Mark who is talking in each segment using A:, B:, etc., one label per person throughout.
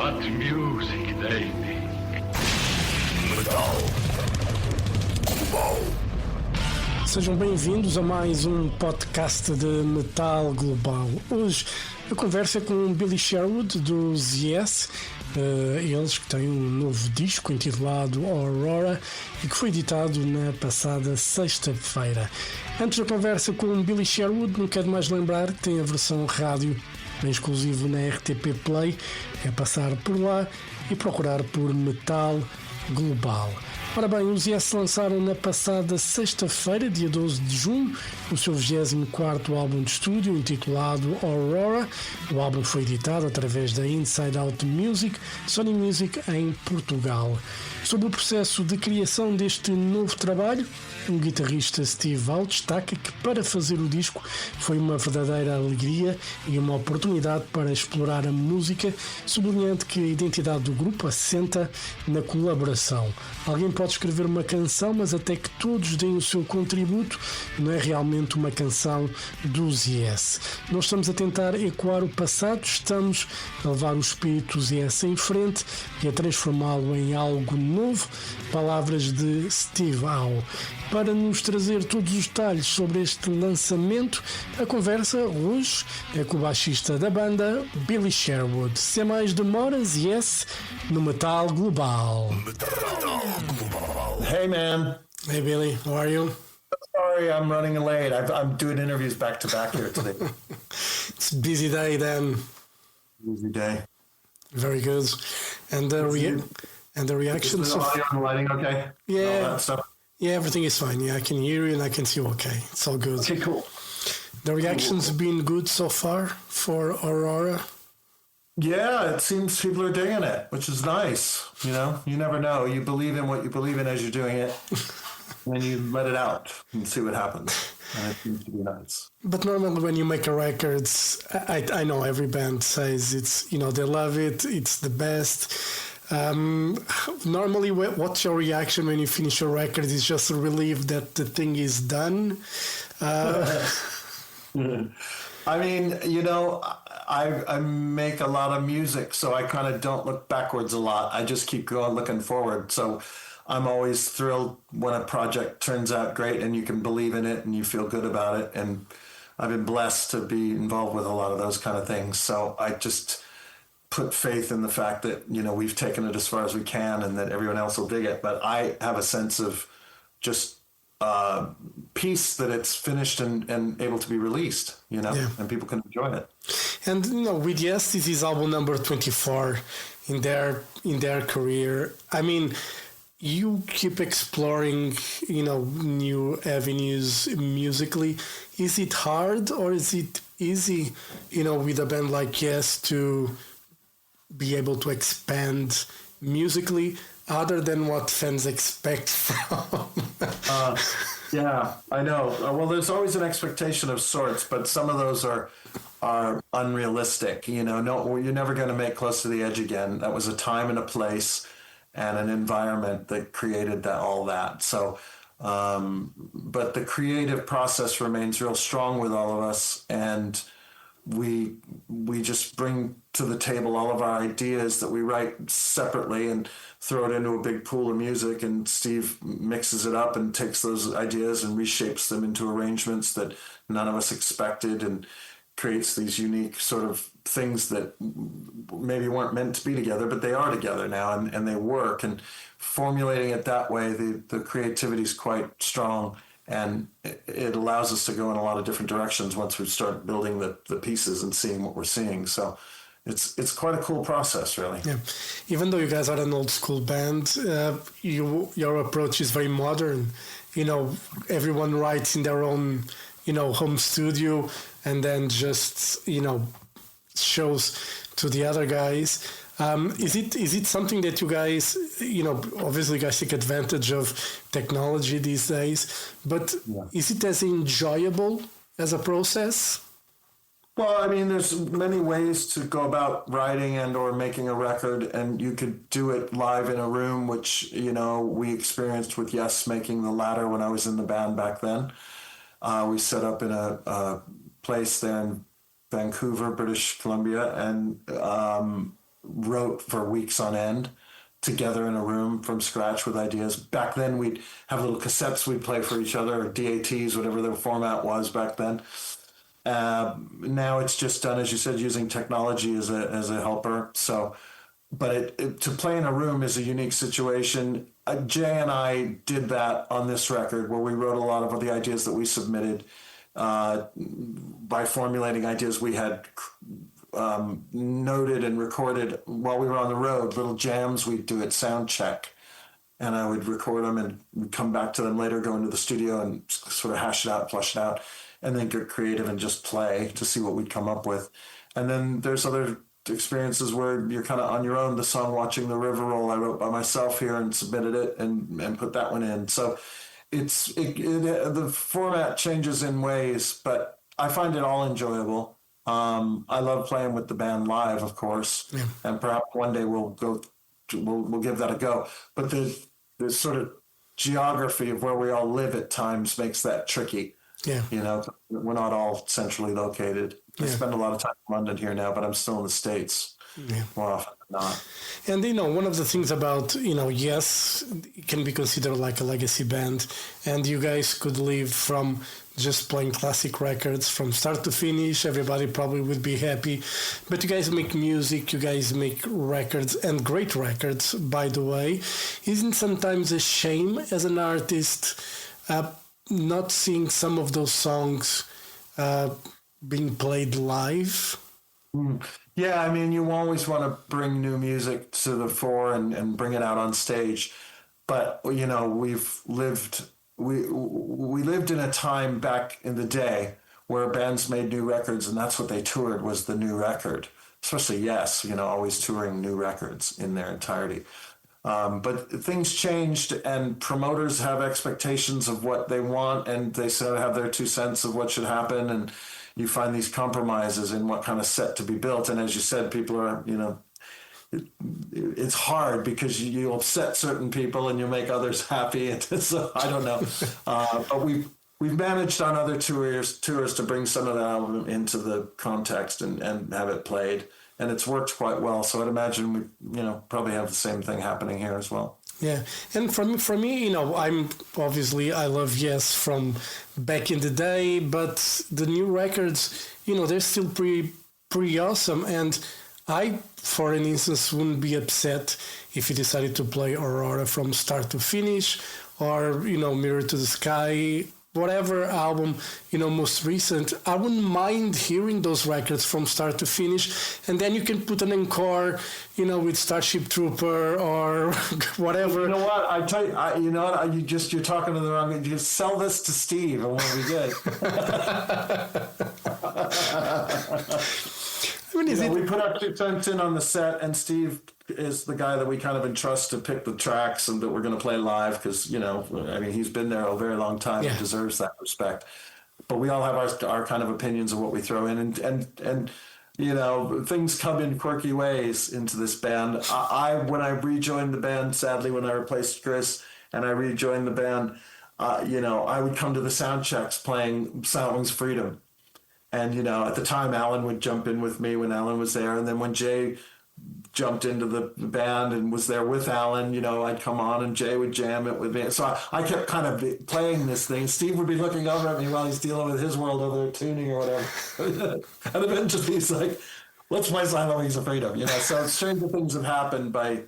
A: What music they make.
B: Sejam bem-vindos a mais um podcast de Metal Global. Hoje a conversa é com Billy Sherwood dos Yes, eles que têm um novo disco intitulado Aurora e que foi editado na passada sexta-feira. Antes da conversa com Billy Sherwood, não quero mais lembrar que tem a versão rádio em exclusivo na RTP Play. É passar por lá e procurar por Metal Global. Ora bem, os Yes lançaram na passada sexta-feira, dia 12 de junho, o seu 24º álbum de estúdio, intitulado Aurora. O álbum foi editado através da InsideOutMusic, SonyMusic em Portugal. Sobre o processo de criação deste novo trabalho, o guitarrista Steve Val destaca que para fazer o disco foi uma verdadeira alegria e uma oportunidade para explorar a música, sublinhando que a identidade do grupo assenta na colaboração. Alguém pode escrever uma canção, mas até que todos deem o seu contributo, não é realmente uma canção dos Yes. Nós estamos a tentar ecoar o passado, estamos a levar o espírito dos Yes em frente e a transformá-lo em algo novo. Palavras de Steve Val. Para nos trazer todos os detalhes sobre este lançamento, a conversa hoje é com o baixista da banda, Billy Sherwood. Sem mais demoras, Yes, no Metal Global.
C: Hey man.
B: Hey Billy, how are you?
C: Sorry, I'm running late. I'm doing interviews back to back here today.
B: It's a busy day then.
C: Busy day.
B: Very good. And the reactions.
C: Is the audio and lighting okay?
B: Yeah.
C: All that stuff?
B: Yeah, everything is fine. Yeah, I can hear you and I can see you okay. It's all good.
C: Okay, cool.
B: The reactions have been good so far for Aurora?
C: Yeah, it seems people are digging it, which is nice. You know, you never know. You believe in what you believe in as you're doing it, and you let it out and see what happens. And it seems to be nice.
B: But normally when you make a record, I know every band says it's, you know, they love it, it's the best. Normally, what's your reaction when you finish a record? Is just a relief that the thing is done?
C: I mean, you know, I make a lot of music, so I kind of don't look backwards a lot. I just keep going, looking forward. So I'm always thrilled when a project turns out great and you can believe in it and you feel good about it. And I've been blessed to be involved with a lot of those kind of things. So I just put faith in the fact that, you know, we've taken it as far as we can and that everyone else will dig it. But I have a sense of just peace that it's finished and able to be released, you know, and people can enjoy it.
B: And, you know, with Yes, this is album number 24 in their career. I mean, you keep exploring, you know, new avenues musically. Is it hard or is it easy, you know, with a band like Yes to be able to expand musically other than what fans expect from?
C: Yeah, I know. Well, there's always an expectation of sorts, but some of those are unrealistic. You know, no, you're never going to make Close to the Edge again. That was a time and a place and an environment that created all that. So, but the creative process remains real strong with all of us, and we just bring to the table all of our ideas that we write separately and throw it into a big pool of music, and Steve mixes it up and takes those ideas and reshapes them into arrangements that none of us expected and creates these unique sort of things that maybe weren't meant to be together, but they are together now and they work. And formulating it that way, the creativity is quite strong. And it allows us to go in a lot of different directions once we start building the pieces and seeing what we're seeing. So it's quite a cool process, really.
B: Yeah. Even though you guys are an old school band, your approach is very modern. You know, everyone writes in their own, you know, home studio and then just, you know, shows to the other guys. Is it something that you guys, you know, obviously you guys take advantage of technology these days, but is it as enjoyable as a process?
C: Well, I mean, there's many ways to go about writing and or making a record, and you could do it live in a room, which, you know, we experienced with Yes making the latter when I was in the band back then. We set up in a place there in Vancouver, British Columbia, and wrote for weeks on end together in a room from scratch with ideas. Back then, we'd have little cassettes we'd play for each other, or DATs, whatever the format was back then. Now it's just done, as you said, using technology as a helper. So, but to play in a room is a unique situation. Jay and I did that on this record, where we wrote a lot of the ideas that we submitted by formulating ideas we had noted and recorded while we were on the road. Little jams we'd do at sound check, and I would record them and we'd come back to them later, go into the studio and sort of hash it out, flush it out, and then get creative and just play to see what we'd come up with. And then there's other experiences where you're kind of on your own. The song Watching the River Roll I wrote by myself here and submitted it and put that one in. So the format changes in ways, but I find it all enjoyable. I love playing with the band live, of course, and perhaps one day we'll give that a go. But the sort of geography of where we all live at times makes that tricky. Yeah, you know, we're not all centrally located. I spend a lot of time in London here now, but I'm still in the States more often than not.
B: And, you know, one of the things about, you know, Yes, it can be considered like a legacy band, and you guys could live from just playing classic records from start to finish. Everybody probably would be happy. But you guys make music, you guys make records, and great records, by the way. Isn't sometimes a shame as an artist not seeing some of those songs being played live?
C: Yeah, I mean, you always want to bring new music to the fore and bring it out on stage. But, you know, we lived in a time back in the day where bands made new records, and that's what they toured, was the new record. Especially Yes, you know, always touring new records in their entirety. But things changed, and promoters have expectations of what they want, and they sort of have their 2 cents of what should happen, and you find these compromises in what kind of set to be built. And as you said, people are, you know, it's hard because you upset certain people and you make others happy. And so I don't know, but we've managed on other tours to bring some of the album into the context and have it played. And it's worked quite well. So I'd imagine we, you know, probably have the same thing happening here as well.
B: Yeah, and for me, you know, I love Yes from back in the day, but the new records, you know, they're still pretty awesome. And I, for an instance, wouldn't be upset if you decided to play Aurora from start to finish, or, you know, Mirror to the Sky, whatever album, you know, most recent. I wouldn't mind hearing those records from start to finish, and then you can put an encore, you know, with Starship Trooper or whatever.
C: You know what? I tell you, you know what? You're talking to the wrong. You just sell this to Steve, and we'll be good. I mean, we put our 2 cents in on the set, and Steve is the guy that we kind of entrust to pick the tracks and that we're going to play live because, you know, I mean, he's been there a very long time and deserves that respect. But we all have our kind of opinions of what we throw in, and you know, things come in quirky ways into this band. When I rejoined the band, sadly, when I replaced Chris and I rejoined the band, you know, I would come to the sound checks playing Silent Wings Freedom. And, you know, at the time, Alan would jump in with me when Alan was there. And then when Jay jumped into the band and was there with Alan, you know, I'd come on and Jay would jam it with me. So I kept kind of playing this thing. Steve would be looking over at me while he's dealing with his world over there, tuning or whatever. And eventually he's like, let's play Silent Wings of Freedom, you know. So stranger things have happened by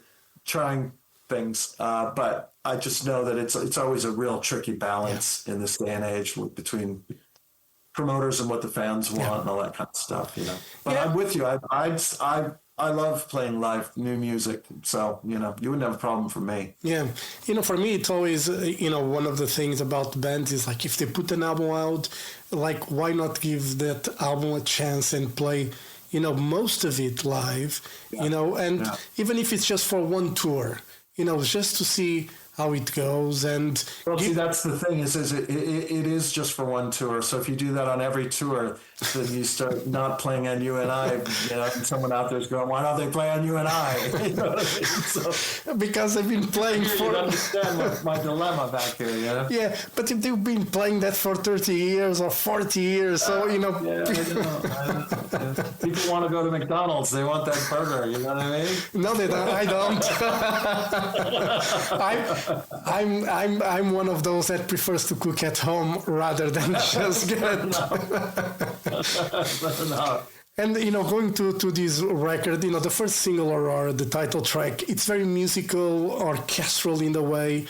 C: trying things. But I just know that it's always a real tricky balance in this day and age between promoters and what the fans want and all that kind of stuff, you know. But I'm with you. I love playing live new music, so, you know, you wouldn't have a problem for me.
B: Yeah, you know, for me, it's always, you know, one of the things about bands is like if they put an album out, like why not give that album a chance and play, you know, most of it live, you know, and even if it's just for one tour, you know, just to see how it goes. And
C: well, see, that's the thing is it is just for one tour. So if you do that on every tour, then you start not playing on you and I, and someone out there's going, why don't they play on you and I? You know what I mean? So,
B: because they've been playing
C: you understand my dilemma back here,
B: Yeah, but if they've been playing that for 30 years or 40 years, so,
C: Yeah, I know. People want to go to McDonald's. They want that burger, you know what I mean?
B: No, they don't. I don't. I'm one of those that prefers to cook at home rather than just get
C: No.
B: And going to this record, the first single, Aurora, the title track, it's very musical, orchestral in a way.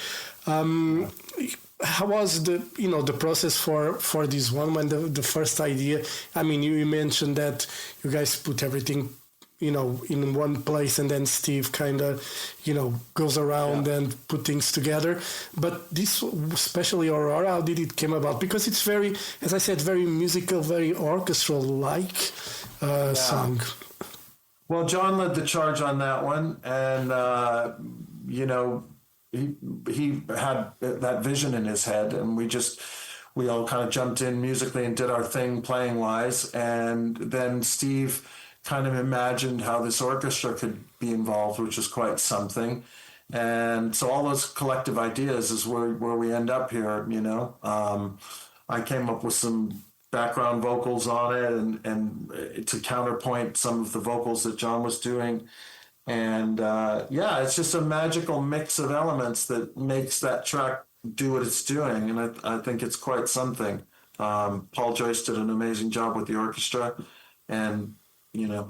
B: How was the process for this one, when the first idea? I mean, you mentioned that you guys put everything in one place, and then Steve kind of, goes around and put things together. But this, especially Aurora, how did it came about? Because it's very, as I said, very musical, very orchestral-like song.
C: Well, John led the charge on that one, and he had that vision in his head, and we all kind of jumped in musically and did our thing playing-wise, and then Steve kind of imagined how this orchestra could be involved, which is quite something. And so all those collective ideas is where we end up here, I came up with some background vocals on it and to counterpoint some of the vocals that John was doing. And it's just a magical mix of elements that makes that track do what it's doing. And I think it's quite something. Paul Joyce did an amazing job with the orchestra. And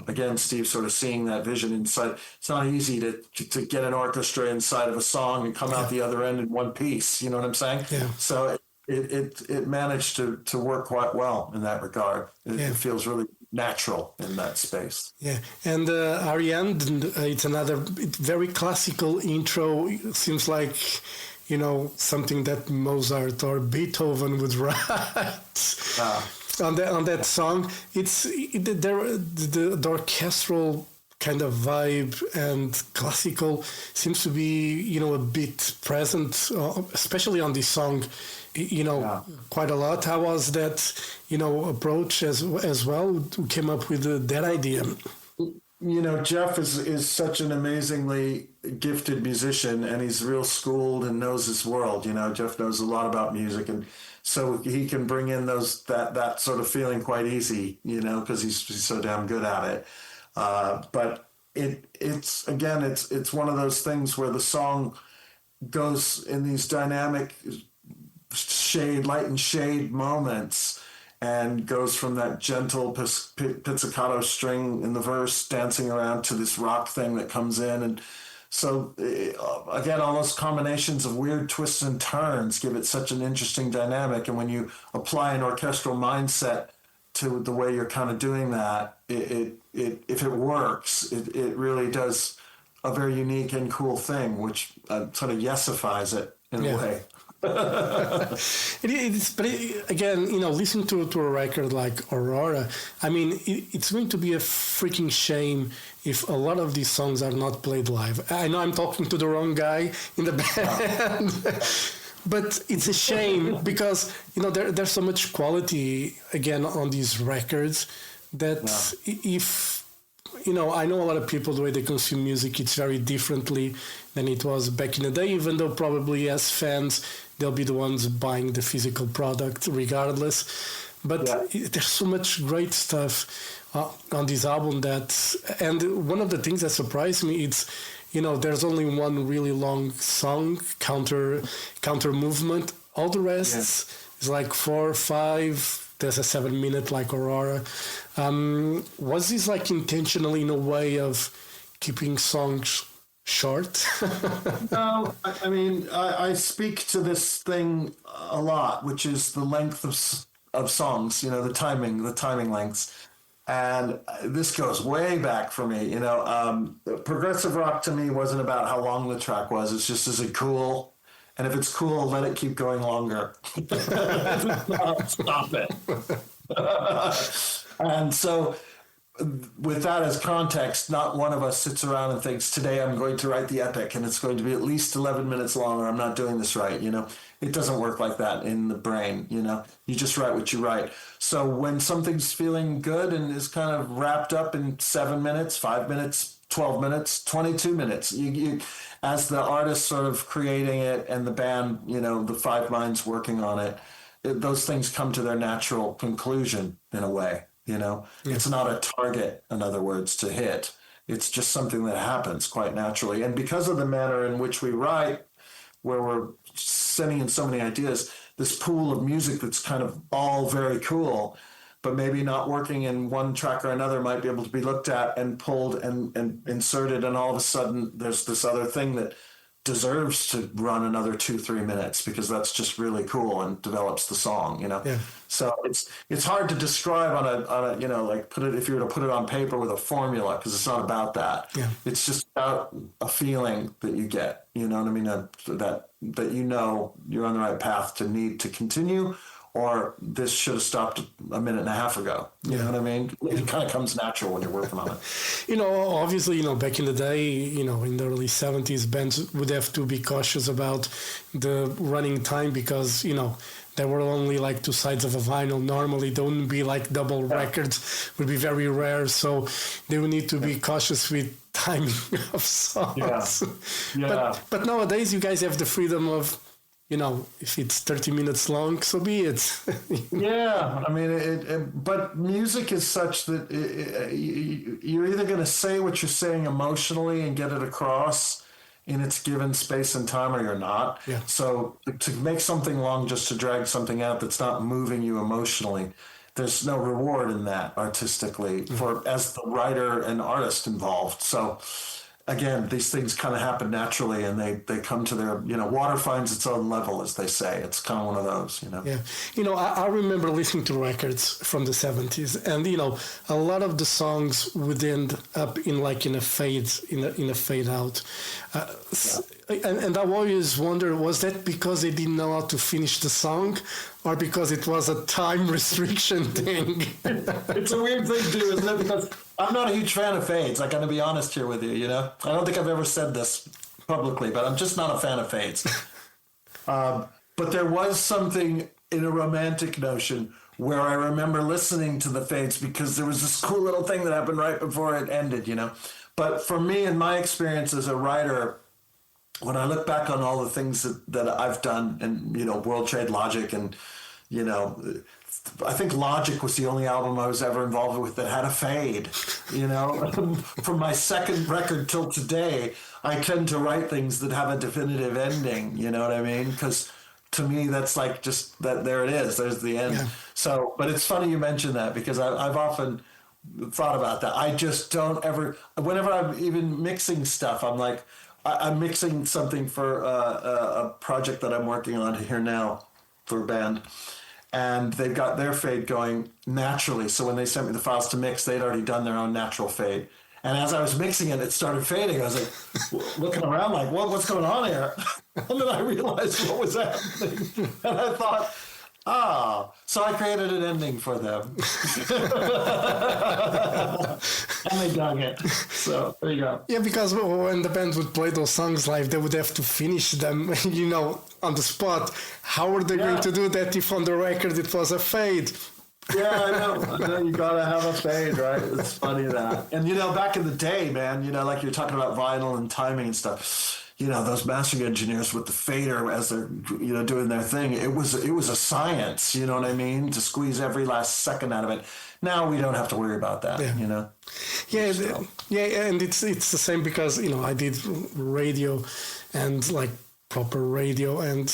C: again, Steve sort of seeing that vision inside. It's not easy to get an orchestra inside of a song and come out the other end in one piece. You know what I'm saying?
B: Yeah.
C: So it managed to work quite well in that regard. It feels really natural in that space.
B: Yeah, and Ariane, it's another very classical intro. It seems like something that Mozart or Beethoven would write. On that song, the orchestral kind of vibe and classical seems to be a bit present, especially on this song, quite a lot. How was that approach as well? Who came up with that idea?
C: Jeff is such an amazingly gifted musician, and he's real schooled and knows his world. Jeff knows a lot about music, and so he can bring in that sort of feeling quite easy, because he's so damn good at it. But it's one of those things where the song goes in these dynamic light and shade moments, and goes from that gentle pizzicato string in the verse dancing around to this rock thing that comes in. And so, again, all those combinations of weird twists and turns give it such an interesting dynamic. And when you apply an orchestral mindset to the way you're kind of doing that, if it works, it really does a very unique and cool thing, which sort of yesifies it in a way.
B: But again, listen to a record like Aurora. I mean, it's going to be a freaking shame if a lot of these songs are not played live. I know I'm talking to the wrong guy in the band, but it's a shame because there's so much quality again on these records that if I know a lot of people, the way they consume music, it's very differently than it was back in the day, even though probably as fans, they'll be the ones buying the physical product regardless. But there's so much great stuff on this album and one of the things that surprised me, it's, there's only one really long song, counter movement. All the rest is like 4 or 5. There's a 7-minute like Aurora. Was this like intentionally in a way of keeping songs short?
C: No, I mean, I speak to this thing a lot, which is the length of songs, the timing lengths. And this goes way back for me, progressive rock to me wasn't about how long the track was. It's just, is it cool? And if it's cool, let it keep going longer. Stop it. And so with that as context, not one of us sits around and thinks, today I'm going to write the epic and it's going to be at least 11 minutes long or I'm not doing this right. It doesn't work like that in the brain. You just write what you write. So when something's feeling good and is kind of wrapped up in 7 minutes, 5 minutes, 12 minutes, 22 minutes, you as the artist sort of creating it and the band, the five minds working on it, those things come to their natural conclusion in a way. It's not a target, in other words, to hit. It's just something that happens quite naturally. And because of the manner in which we write, where we're sending in so many ideas, this pool of music that's kind of all very cool, but maybe not working in one track or another might be able to be looked at and pulled and inserted. And all of a sudden there's this other thing that deserves to run another 2-3 minutes because that's just really cool and develops the song,
B: Yeah.
C: So it's hard to describe on a like put it, if you were to put it on paper with a formula, because it's not about that.
B: Yeah.
C: It's just about a feeling that you get, you know what I mean? That you're on the right path to need to continue, or this should have stopped a minute and a half ago. You know what I mean? It kind of comes natural when you're working on it.
B: Obviously, back in the day, in the early 70s, bands would have to be cautious about the running time because, there were only like two sides of a vinyl. Normally, there wouldn't be like double records, would be very rare. So they would need to be cautious with timing of songs.
C: Yeah.
B: But nowadays, you guys have the freedom of, if it's 30 minutes long, so be it.
C: Yeah, I mean, but music is such that you're either going to say what you're saying emotionally and get it across in its given space and time, or you're not.
B: Yeah.
C: So to make something long just to drag something out that's not moving you emotionally, there's no reward in that artistically as the writer and artist involved. So again, these things kind of happen naturally and they come to their, water finds its own level, as they say. It's kind of one of those,
B: Yeah. I remember listening to records from the 70s and, a lot of the songs would end up in a fade out. And I always wonder, was that because they didn't know how to finish the song or because it was a time restriction thing?
C: It's a weird thing too, isn't it? Because I'm not a huge fan of fades. I'm going to be honest here with you, I don't think I've ever said this publicly, but I'm just not a fan of fades. But there was something in a romantic notion where I remember listening to the fades because there was this cool little thing that happened right before it ended, But for me, in my experience as a writer, when I look back on all the things that I've done and, World Trade Logic and, I think Logic was the only album I was ever involved with that had a fade, From my second record till today, I tend to write things that have a definitive ending, you know what I mean? Because to me, that's like just that, there it is, there's the end. Yeah. So, but it's funny you mentioned that because I've often thought about that. I just don't ever, whenever I'm even mixing stuff, I'm like, I'm mixing something for a project that I'm working on here now for a band. And they've got their fade going naturally. So when they sent me the files to mix, they'd already done their own natural fade. And as I was mixing it, it started fading. I was like looking around like, what's going on here? And then I realized what was happening. And I thought, so I created an ending for them. And they dug it. So there you go.
B: Yeah, because when the band would play those songs live, they would have to finish them, on the spot. How are they going to do that if on the record it was a fade?
C: Yeah, I know. You gotta have a fade, right? It's funny that. And back in the day, man, like you're talking about vinyl and timing and stuff. Those mastering engineers with the fader as they're, doing their thing. It was a science, you know what I mean? To squeeze every last second out of it. Now we don't have to worry about that,
B: Yeah, and it's the same because, I did radio and like proper radio and,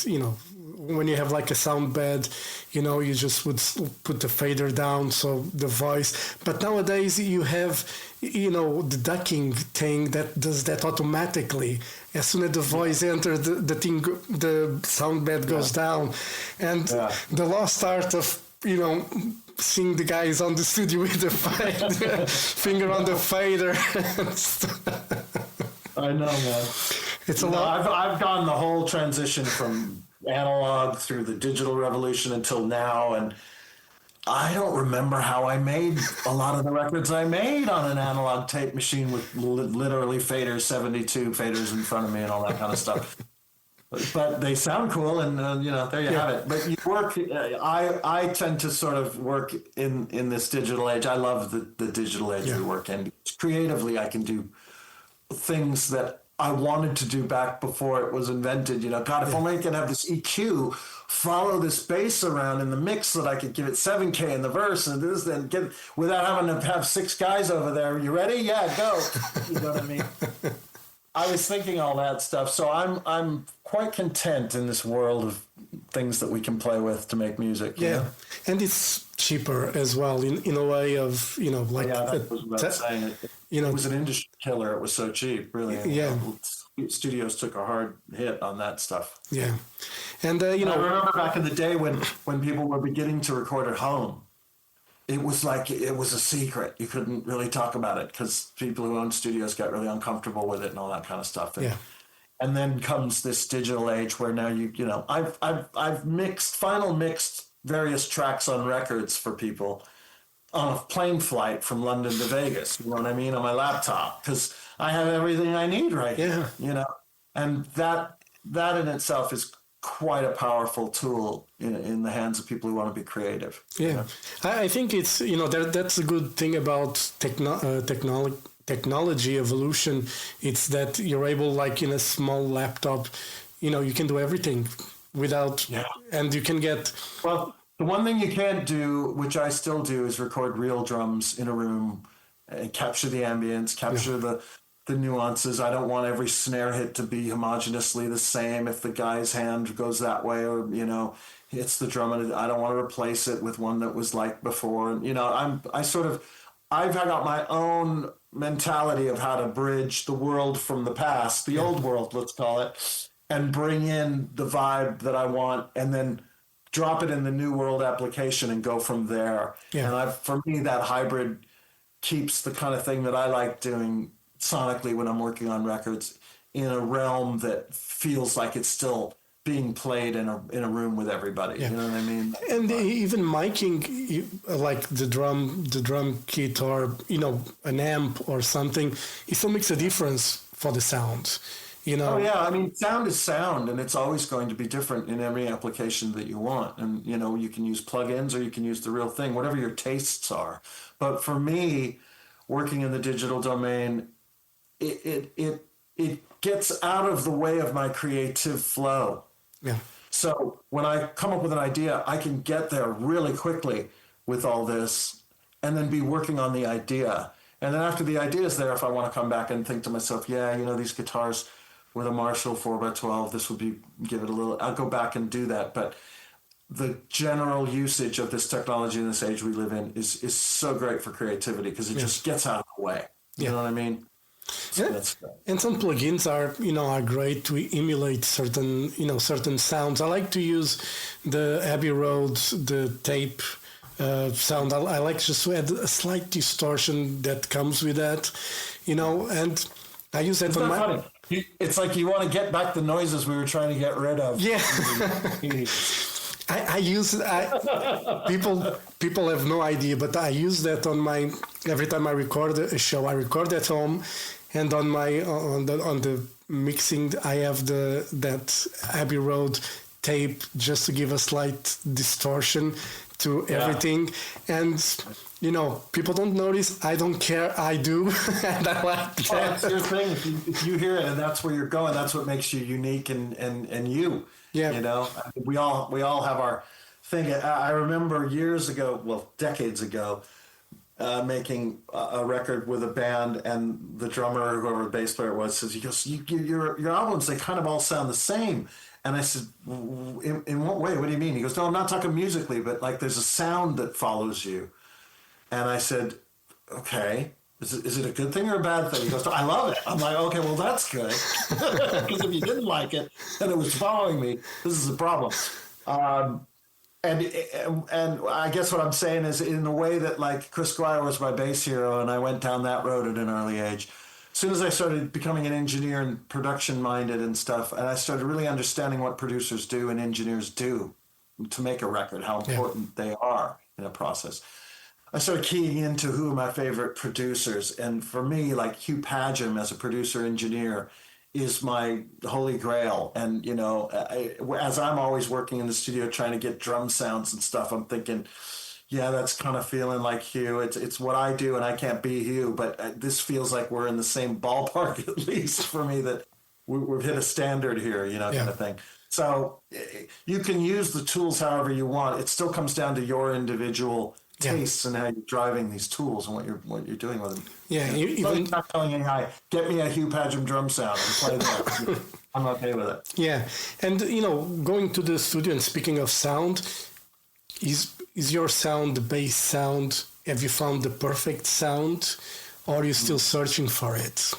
B: when you have like a sound bed, you just would put the fader down, so the voice. But nowadays you have, the ducking thing that does that automatically. As soon as the voice enters, the sound bed goes down. And the lost art of, seeing the guys on the studio with the finger on the fader.
C: I know, man.
B: It's a lot.
C: I've gone the whole transition from analog through the digital revolution until now, and I don't remember how I made a lot of the records I made on an analog tape machine with literally faders, 72 faders in front of me and all that kind of stuff. But they sound cool, and there you have it. But you work. I tend to sort of work in this digital age. I love the digital age we work in. Creatively, I can do things that I wanted to do back before it was invented. God, if only I could have this EQ follow this bass around in the mix so that I could give it 7K in the verse and this, and get without having to have 6 guys over there. You ready? Yeah, go. You know what I mean? I was thinking all that stuff, so I'm quite content in this world of things that we can play with to make music.
B: Yeah, and it's cheaper as well in a way of like
C: that was what I was saying. It was an industry killer. It was so cheap, really.
B: Yeah,
C: studios took a hard hit on that stuff.
B: Yeah, and I
C: remember back in the day when people were beginning to record at home. It was like it was a secret. You couldn't really talk about it because people who own studios got really uncomfortable with it and all that kind of stuff. And then comes this digital age where now I've mixed various tracks on records for people on a plane flight from London to Vegas. You know what I mean? On my laptop because I have everything I need right here. And that in itself is quite a powerful tool in the hands of people who want to be creative.
B: I think it's that's a good thing about technology evolution. It's that you're able, like in a small laptop, you can do everything without and you can get
C: the one thing you can't do, which I still do, is record real drums in a room and capture the ambience, capture the nuances. I don't want every snare hit to be homogenously the same. If the guy's hand goes that way or hits the drum, and I don't want to replace it with one that was like before. And I've got my own mentality of how to bridge the world from the past, the old world, let's call it, and bring in the vibe that I want, and then drop it in the new world application and go from there. And for me, that hybrid keeps the kind of thing that I like doing sonically when I'm working on records in a realm that feels like it's still being played in a room with everybody. You know what I mean?
B: And even miking, like the drum kit or an amp or something, it still makes a difference for the sound.
C: Oh yeah, I mean, sound is sound, and it's always going to be different in every application that you want. And you can use plugins or you can use the real thing, whatever your tastes are. But for me, working in the digital domain, it gets out of the way of my creative flow. So when I come up with an idea, I can get there really quickly with all this and then be working on the idea. And then after the idea is there, if I want to come back and think to myself, these guitars with a Marshall 4x12, this would give it a little, I'll go back and do that. But the general usage of this technology in this age we live in is so great for creativity because it just gets out of the way. You know what I mean?
B: And some plugins are great to emulate certain sounds. I like to use the Abbey Road, the tape sound. I like just to add a slight distortion that comes with that, and I use that on my.
C: Funny. It's like you want to get back the noises we were trying to get rid of.
B: Yeah. I use people have no idea, but I use that on my every time I record a show. I record at home, and on the mixing I have that Abbey Road tape just to give a slight distortion to everything. And people don't notice. I don't care. I do, and I like that.
C: That's your thing. If you hear it, and that's where you're going, that's what makes you unique and you. Yeah. We all have our thing. I remember decades ago, making a record with a band, and the drummer or whoever the bass player was says, he goes, your albums, they kind of all sound the same. And I said, in what way? What do you mean? He goes, no, I'm not talking musically, but like there's a sound that follows you. And I said, okay, is it a good thing or a bad thing? He goes, I love it. I'm like, okay, well, that's good. Because if you didn't like it and it was following me, this is a problem. And I guess what I'm saying is in the way that like Chris Squire was my bass hero and I went down that road at an early age. As soon as I started becoming an engineer and production minded and stuff, and I started really understanding what producers do and engineers do to make a record, how important they are in a process. I started keying into who are my favorite producers. And for me, like Hugh Padgham as a producer engineer is my holy grail. And, you know, as I'm always working in the studio trying to get drum sounds and stuff, I'm thinking, yeah, that's kind of feeling like Hugh. It's what I do, and I can't be Hugh, but this feels like we're in the same ballpark, at least for me, that we've hit a standard here, you know, kind of thing. So you can use the tools however you want. It still comes down to your individual tastes and how you're driving these tools and what you're doing with them.
B: Yeah,
C: even not telling AI, get me a Hugh Padgham drum sound and play that. I'm okay with it.
B: Yeah, and you know, going to the studio and speaking of sound, is your sound the bass sound? Have you found the perfect sound, or are you still searching for it?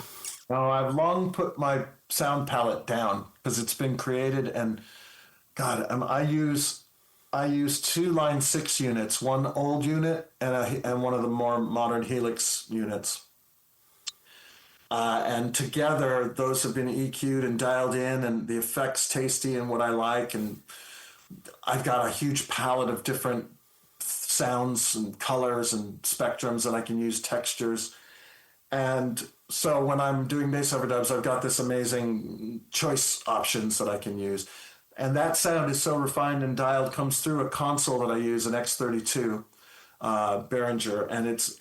C: No, I've long put my sound palette down because it's been created, and God, I use 2 Line 6 units, one old unit and one of the more modern Helix units. And together, those have been EQ'd and dialed in, and the effects tasty and what I like. And I've got a huge palette of different sounds and colors and spectrums that I can use, textures. And so when I'm doing bass overdubs, I've got this amazing choice options that I can use. And that sound is so refined and dialed, comes through a console that I use, an X32 Behringer, and it's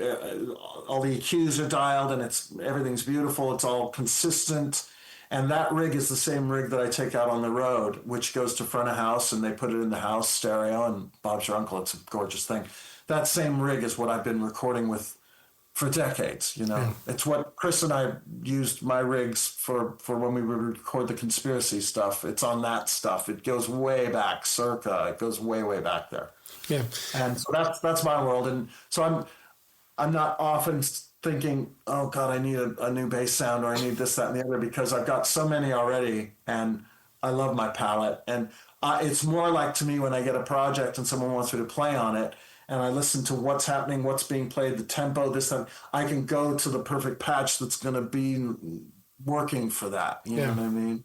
C: all the EQs are dialed, and everything's beautiful. It's all consistent, and that rig is the same rig that I take out on the road, which goes to front of house, and they put it in the house stereo. And Bob's your uncle; it's a gorgeous thing. That same rig is what I've been recording with for decades. You know, it's what Chris and I used my rigs for when we would record the conspiracy stuff. It's on that stuff. It goes way back, circa. It goes way back there.
B: Yeah,
C: and so that's my world. And so I'm not often thinking, oh God, I need a new bass sound, or I need this, that, and the other, because I've got so many already, and I love my palette. And it's more like, to me, when I get a project and someone wants me to play on it, and I listen to what's happening, what's being played, the tempo, this, that, I can go to the perfect patch that's going to be working for that. You know what I mean?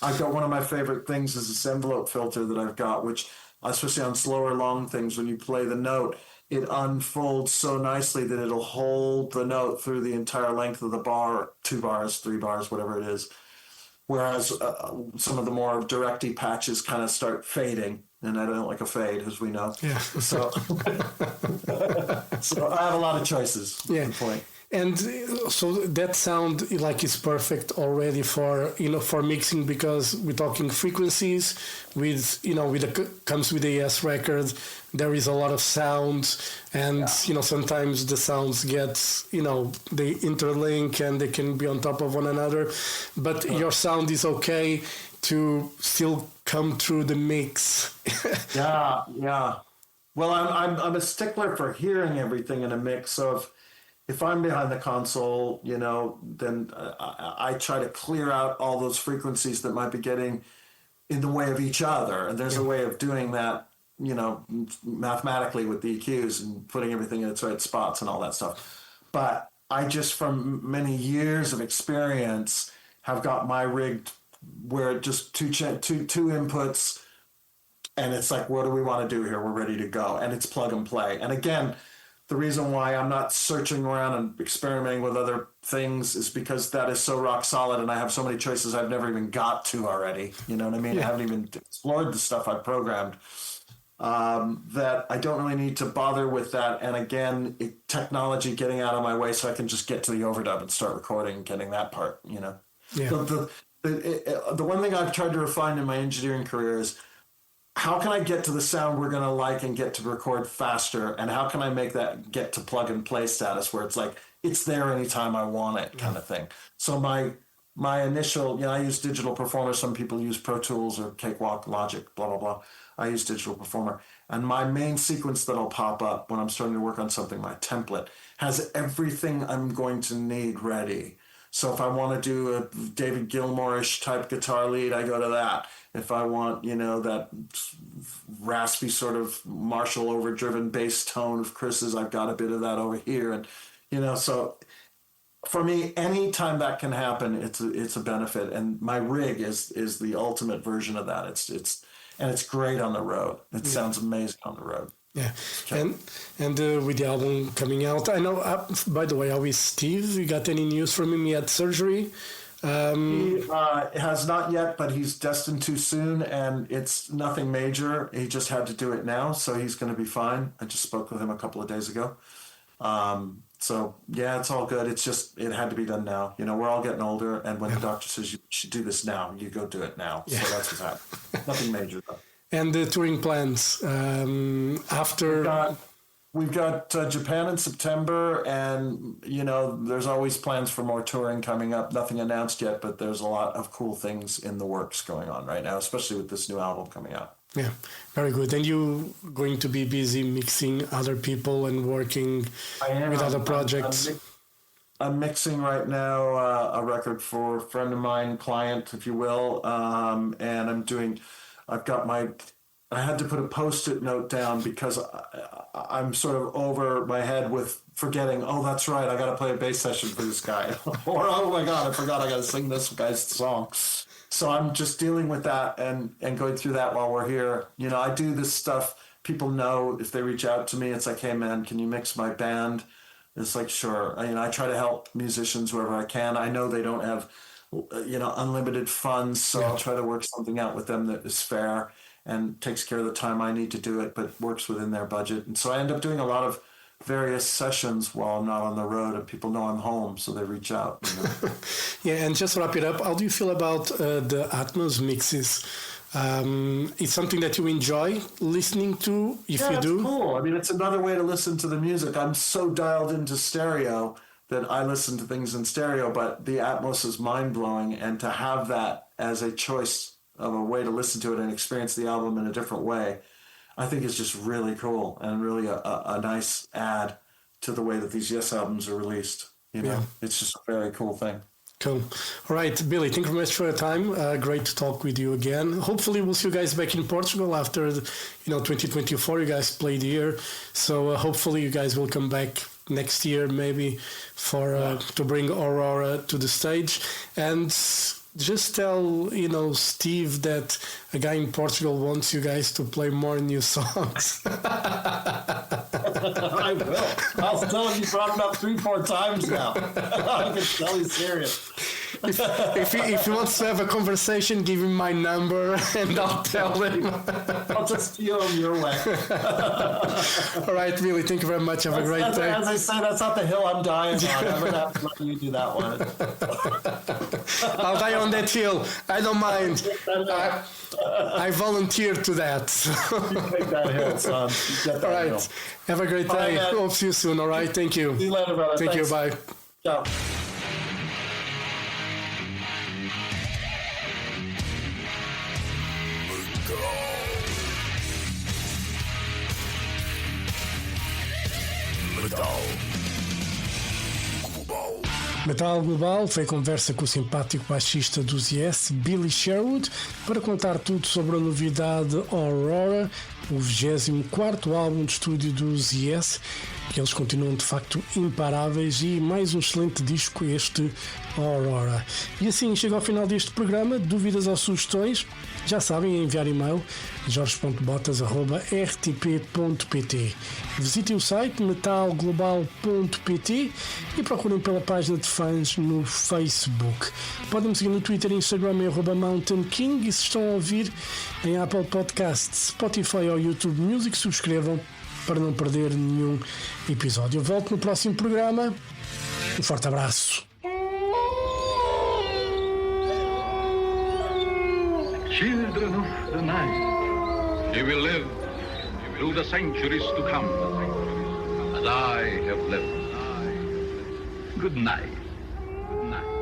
C: I've got one of my favorite things is this envelope filter that I've got, which, especially on slower, long things, when you play the note, it unfolds so nicely that it'll hold the note through the entire length of the bar, 2 bars, 3 bars, whatever it is. Whereas some of the more directy patches kind of start fading, and I don't like a fade, as we know.
B: Yeah.
C: So, so I have a lot of choices.
B: Yeah.
C: Point.
B: And so that sound like is perfect already for mixing, because we're talking frequencies with comes with the AS record. There is a lot of sound, and sometimes the sounds get they interlink and they can be on top of one another, but your sound is okay to still come through the mix. Yeah.
C: Well, I'm a stickler for hearing everything in a mix. So if I'm behind the console, then I try to clear out all those frequencies that might be getting in the way of each other. And there's a way of doing that, mathematically with the EQs and putting everything in its right spots and all that stuff. But I just, from many years of experience, have got my rig where it just two inputs, and it's like, what do we want to do here? We're ready to go. And it's plug and play. And again, the reason why I'm not searching around and experimenting with other things is because that is so rock solid, and I have so many choices I've never even got to already. You know what I mean? I haven't even explored the stuff I've programmed, that I don't really need to bother with that. And again, technology getting out of my way so I can just get to the overdub and start recording and getting that part, Yeah. The one thing I've tried to refine in my engineering career is, how can I get to the sound we're going to like and get to record faster? And how can I make that get to plug and play status where it's like, it's there anytime I want it kind of thing. So my initial, I use Digital Performer. Some people use Pro Tools or Cakewalk, Logic, blah, blah, blah. I use Digital Performer. And my main sequence that'll pop up when I'm starting to work on something, my template, has everything I'm going to need ready. So if I want to do a David Gilmour-ish type guitar lead, I go to that. If I want, that raspy sort of Marshall overdriven bass tone of Chris's, I've got a bit of that over here. And, so for me, anytime that can happen, it's a benefit. And my rig is the ultimate version of that. It's great on the road. It sounds amazing on the road.
B: Yeah, and with the album coming out, I know. By the way, how is Steve? You got any news from him? He had surgery.
C: He has not yet, but he's destined to soon, and it's nothing major. He just had to do it now, so he's going to be fine. I just spoke with him a couple of days ago. So yeah, it's all good. It's just, it had to be done now. You know, we're all getting older, and when the doctor says you should do this now, you go do it now. Yeah. So that's what's happening. Nothing major though.
B: And the touring plans after.
C: We've got Japan in September, and you know, there's always plans for more touring coming up. Nothing announced yet, but there's a lot of cool things in the works going on right now, especially with this new album coming out.
B: Yeah, very good. And you going to be busy mixing other people and working with other projects?
C: I'm mixing right now a record for a friend of mine, client, if you will, and I had to put a Post-it note down because I'm sort of over my head with forgetting, oh, that's right, I got to play a bass session for this guy. Or, oh my God, I forgot I got to sing this guy's song. So I'm just dealing with that and going through that while we're here. You know, I do this stuff. People know if they reach out to me, it's like, hey, man, can you mix my band? It's like, sure. I try to help musicians wherever I can. I know they don't have, unlimited funds, so I'll try to work something out with them that is fair and takes care of the time I need to do it, but works within their budget. And so I end up doing a lot of various sessions while I'm not on the road, and people know I'm home, so they reach out. You know?
B: Yeah, and just wrap it up, how do you feel about the Atmos mixes? It's something that you enjoy listening to, if you do?
C: Yeah, it's cool. I mean, it's another way to listen to the music. I'm so dialed into stereo that I listen to things in stereo, but the Atmos is mind-blowing, and to have that as a choice of a way to listen to it and experience the album in a different way, I think is just really cool and really a nice add to the way that these Yes albums are released. You know, It's just a very cool thing.
B: Cool. All right, Billy, thank you very much for your time. Great to talk with you again. Hopefully we'll see you guys back in Portugal after, 2024. You guys played here. So hopefully you guys will come back next year maybe for to bring Aurora to the stage. And just tell, Steve that a guy in Portugal wants you guys to play more new songs.
C: I will. I'll tell him you brought him up 3-4 times now. I can tell he's serious.
B: If he wants to have a conversation, give him my number and I'll tell him.
C: I'll just steal him your way.
B: All right, Billy, thank you very much. Have a great day.
C: As I say, that's not the hill I'm dying on. I'm going to have to let you do that one.
B: I'll die on that hill. I don't mind. I volunteer to that.
C: You take that hill, son. All
B: right.
C: Hill.
B: Have a great day. Hope to see you soon. All right. Thank you.
C: See you later, brother.
B: Thank
C: Thanks.
B: you. Bye.
C: Ciao.
B: Metal Global foi conversa com o simpático baixista dos Yes, Billy Sherwood, para contar tudo sobre a novidade Aurora, o 24º álbum de estúdio dos Yes, que eles continuam de facto imparáveis, e mais um excelente disco este Aurora. E assim chega ao final deste programa. Dúvidas ou sugestões? Já sabem, é enviar e-mail jorge.botas@rtp.pt. Visitem o site metalglobal.pt e procurem pela página de fãs no Facebook. Podem me seguir no Twitter e Instagram em @mountainking, e se estão a ouvir em Apple Podcasts, Spotify ou YouTube Music, subscrevam para não perder nenhum episódio. Eu volto no próximo programa. Um forte abraço.
A: Children of the night, you will live through the centuries to come, as I have lived. Good night. Good night.